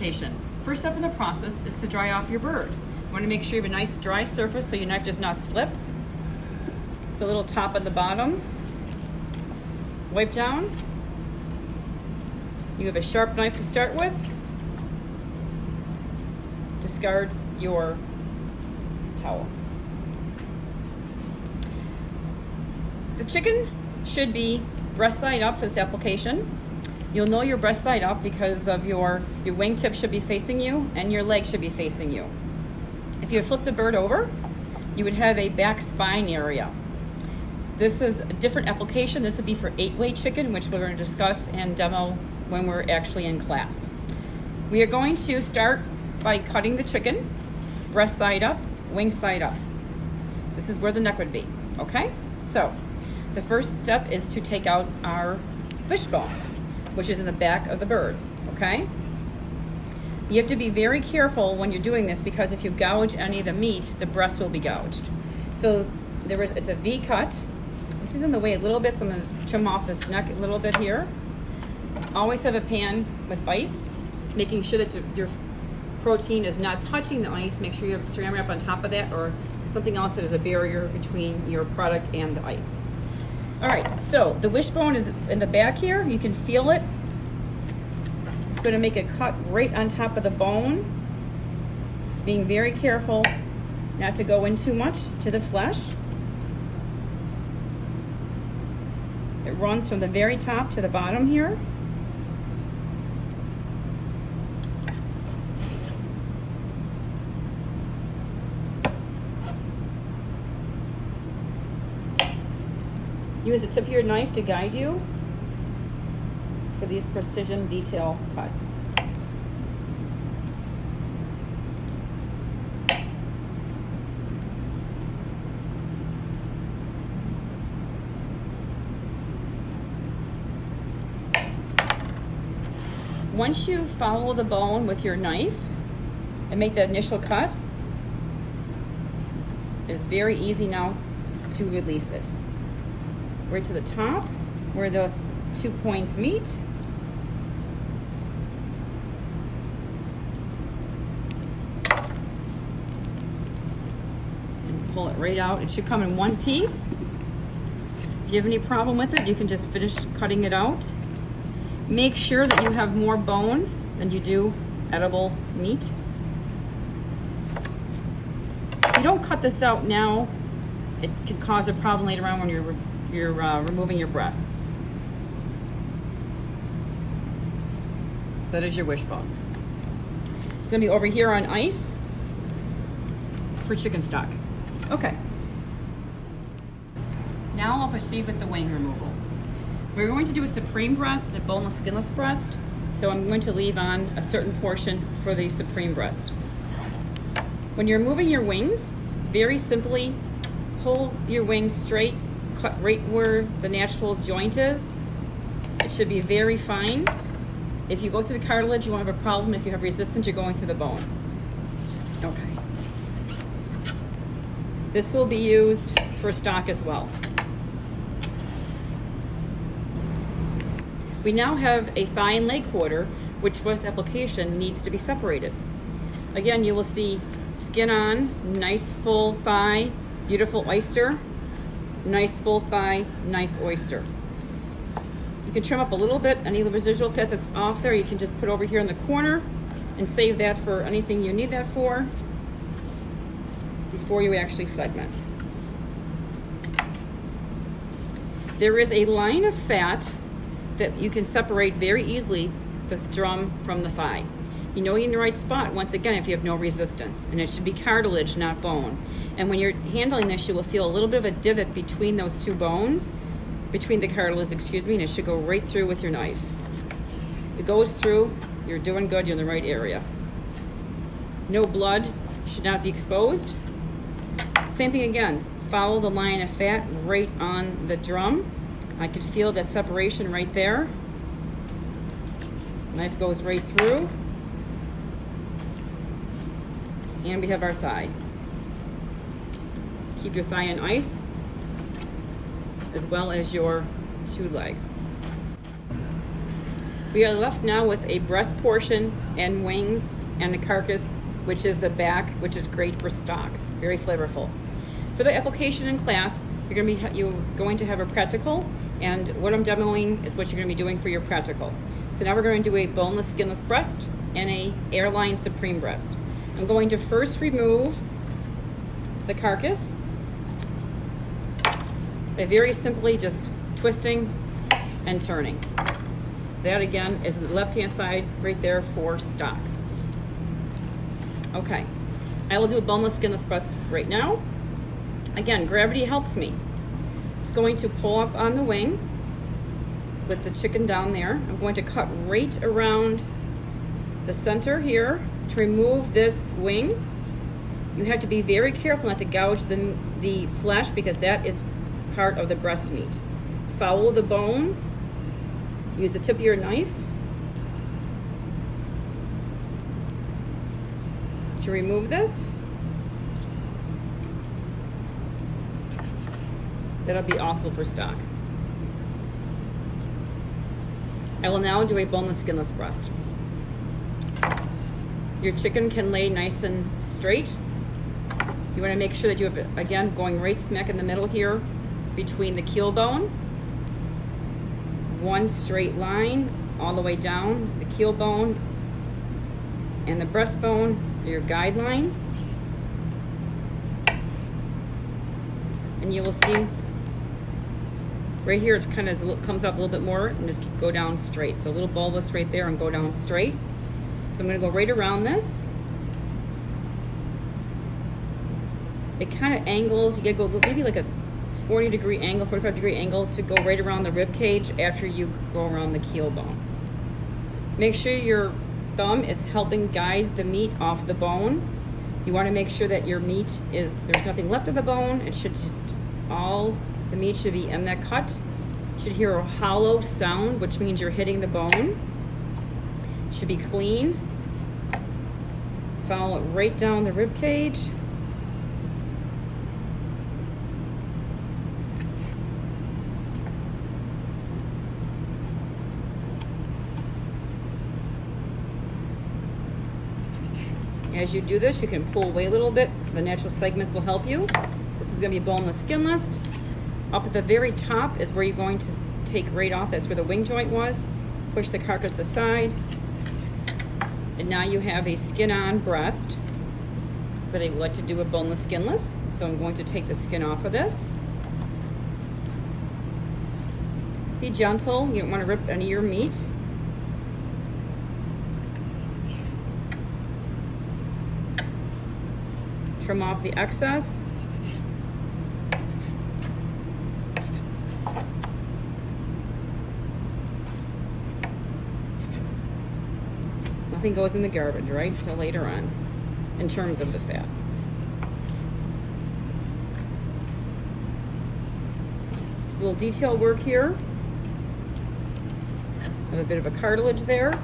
application. First step in the process is to dry off your bird. You want to make sure you have a nice dry surface so your knife does not slip. So a little top and the bottom. Wipe down. You have a sharp knife to start with. Discard your towel. The chicken should be breast side up for this application. You'll know your breast side up because of your wingtip should be facing you and your leg should be facing you. If you flip the bird over, you would have a back spine area. This is a different application. This would be for 8-way chicken, which we're going to discuss and demo when we're actually in class. We are going to start by cutting the chicken, breast side up, wing side up. This is where the neck would be, okay? So the first step is to take out our wishbone, which is in the back of the bird, okay? You have to be very careful when you're doing this because if you gouge any of the meat, the breast will be gouged. So it's a V cut. This is in the way a little bit, so I'm gonna just trim off this neck a little bit here. Always have a pan with ice, making sure that your protein is not touching the ice. Make sure you have saran wrap on top of that or something else that is a barrier between your product and the ice. All right, so the wishbone is in the back here. You can feel it. It's going to make a cut right on top of the bone. Being very careful not to go in too much to the flesh. It runs from the very top to the bottom here. Use the tip of your knife to guide you for these precision detail cuts. Once you follow the bone with your knife and make the initial cut, it's very easy now to release it. Right to the top where the 2 points meet. And pull it right out. It should come in one piece. If you have any problem with it, you can just finish cutting it out. Make sure that you have more bone than you do edible meat. If you don't cut this out now, it can cause a problem later on when you're removing your breast. So that is your wishbone. It's gonna be over here on ice for chicken stock. Okay. Now I'll proceed with the wing removal. We're going to do a supreme breast and a boneless, skinless breast. So I'm going to leave on a certain portion for the supreme breast. When you're removing your wings, very simply pull your wings straight, cut right where the natural joint is. It should be very fine. If you go through the cartilage, you won't have a problem. If you have resistance, you're going through the bone. Okay. This will be used for stock as well. We now have a thigh and leg quarter, which for this application needs to be separated. Again, you will see skin on, nice full thigh, beautiful oyster, nice full thigh, nice oyster. You can trim up a little bit. Any residual fat that's off there, you can just put over here in the corner and save that for anything you need that for before you actually segment. There is a line of fat that you can separate very easily the drum from the thigh. You know you're in the right spot, once again, if you have no resistance. And it should be cartilage, not bone. And when you're handling this, you will feel a little bit of a divot between those two bones, between the cartilage, excuse me, and it should go right through with your knife. If it goes through, you're doing good, you're in the right area. No blood, should not be exposed. Same thing again, follow the line of fat right on the drum. I can feel that separation right there. Knife goes right through. And we have our thigh. Keep your thigh on ice, as well as your two legs. We are left now with a breast portion and wings and the carcass, which is the back, which is great for stock, very flavorful. For the application in class, you're going to have a practical, and what I'm demoing is what you're going to be doing for your practical. So now we're going to do a boneless, skinless breast and a airline supreme breast. I'm going to first remove the carcass by very simply just twisting and turning. That again is the left-hand side right there for stock. Okay, I will do a boneless, skinless breast right now. Again, gravity helps me. Just going to pull up on the wing with the chicken down there. I'm going to cut right around the center here to remove this wing. You have to be very careful not to gouge the flesh because that is part of the breast meat. Follow the bone. Use the tip of your knife to remove this. That'll be also for stock. I will now do a boneless, skinless breast. Your chicken can lay nice and straight. You want to make sure that you have, again, going right smack in the middle here between the keel bone. One straight line all the way down the keel bone and the breastbone, your guideline. And you will see right here, it kind of comes up a little bit more and just go down straight. So a little bulbous right there and go down straight. So I'm going to go right around this. It kind of angles. You got to go maybe like a 40-degree angle, 45-degree angle to go right around the rib cage after you go around the keel bone. Make sure your thumb is helping guide the meat off the bone. You want to make sure that your meat there's nothing left of the bone. It should just the meat should be in that cut. You should hear a hollow sound, which means you're hitting the bone. It should be clean. Follow it right down the rib cage. As you do this, you can pull away a little bit. The natural segments will help you. This is going to be boneless, skinless. Up at the very top is where you're going to take right off. That's where the wing joint was. Push the carcass aside. And now you have a skin-on breast. But I like to do a boneless, skinless. So I'm going to take the skin off of this. Be gentle. You don't want to rip any of your meat. Trim off the excess. Nothing goes in the garbage, right? Till later on, in terms of the fat. Just a little detail work here. Have a bit of a cartilage there.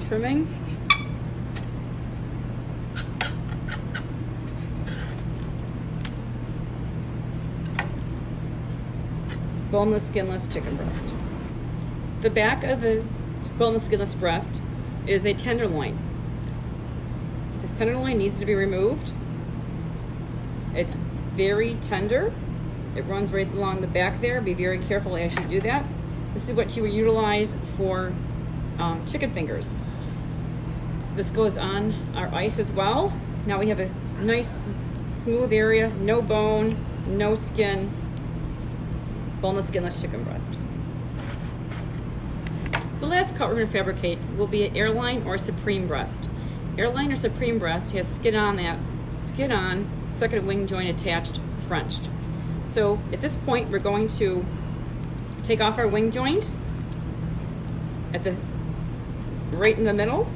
Trimming. Boneless, skinless chicken breast. The back of the boneless, skinless breast is a tenderloin. This tenderloin needs to be removed. It's very tender. It runs right along the back there. Be very careful as you do that. This is what you would utilize for chicken fingers. This goes on our ice as well. Now we have a nice smooth area, no bone, no skin, boneless, skinless chicken breast. The last cut we're going to fabricate will be an airline or supreme breast. Airline or supreme breast has skin on, second wing joint attached, Frenched. So at this point we're going to take off our wing joint right in the middle.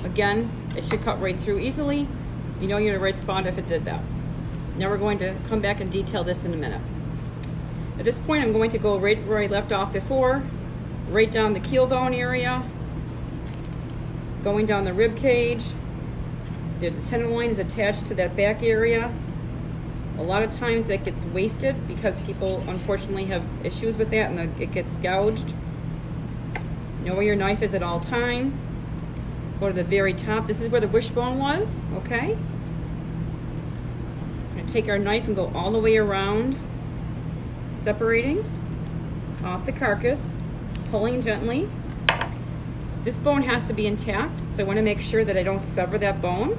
Again, it should cut right through easily. You know you're in the right spot if it did that. Now we're going to come back and detail this in a minute. At this point, I'm going to go right where I left off before, right down the keel bone area, going down the rib cage. The tenderloin is attached to that back area. A lot of times that gets wasted because people unfortunately have issues with that and it gets gouged. Know where your knife is at all time. Go to the very top. This is where the wishbone was, okay? We're gonna take our knife and go all the way around, separating off the carcass, pulling gently. This bone has to be intact, so I want to make sure that I don't sever that bone.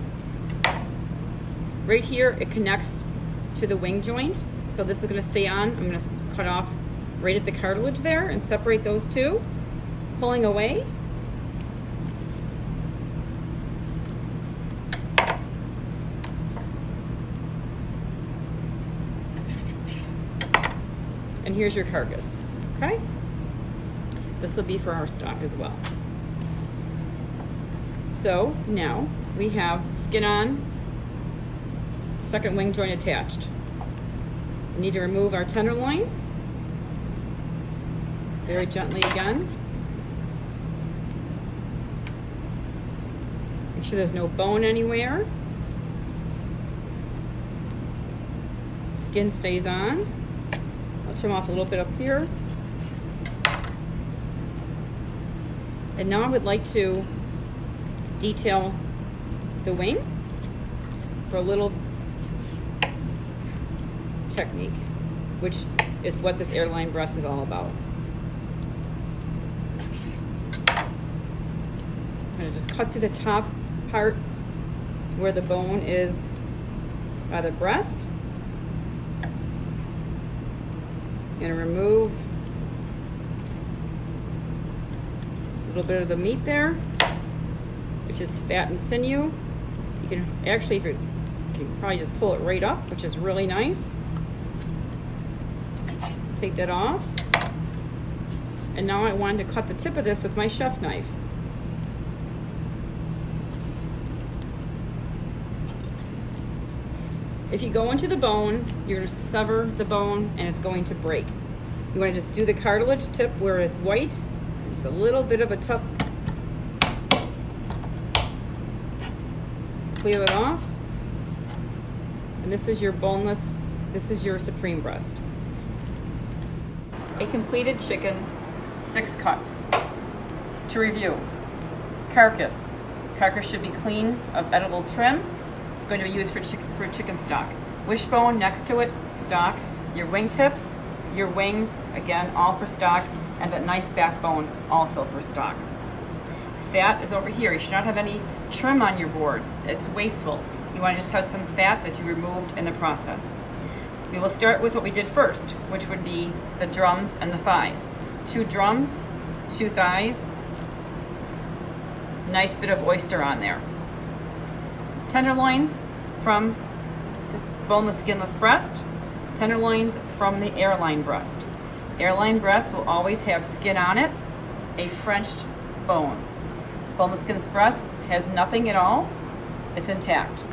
Right here, it connects to the wing joint, so this is going to stay on. I'm going to cut off right at the cartilage there and separate those two, pulling away. And here's your carcass, okay? This will be for our stock as well. So now we have skin on, second wing joint attached. We need to remove our tenderloin. Very gently again. Make sure there's no bone anywhere. Skin stays on. I'll trim off a little bit up here. And now I would like to detail the wing for a little technique, which is what this airline breast is all about. I'm going to just cut through the top part where the bone is by the breast. I'm going to remove a little bit of the meat there, which is fat and sinew. You can actually, you can probably just pull it right up, which is really nice. Take that off. And now I wanted to cut the tip of this with my chef knife. If you go into the bone, you're going to sever the bone and it's going to break. You want to just do the cartilage tip where it's white, just a little bit of a tuck. Clear it off. And this is your boneless, this is your supreme breast. A completed chicken, 6 cuts. To review, carcass. Carcass should be clean of edible trim. It's going to be used for chicken stock. Wishbone next to it, stock. Your wingtips, your wings, again, all for stock. And that nice backbone, also for stock. Fat is over here. You should not have any trim on your board. It's wasteful. You want to just have some fat that you removed in the process. We will start with what we did first, which would be the drums and the thighs. 2 drums, 2 thighs, nice bit of oyster on there. Tenderloins from the boneless, skinless breast, tenderloins from the airline breast. Airline breast will always have skin on it, a Frenched bone. Boneless, skinless breast has nothing at all, it's intact.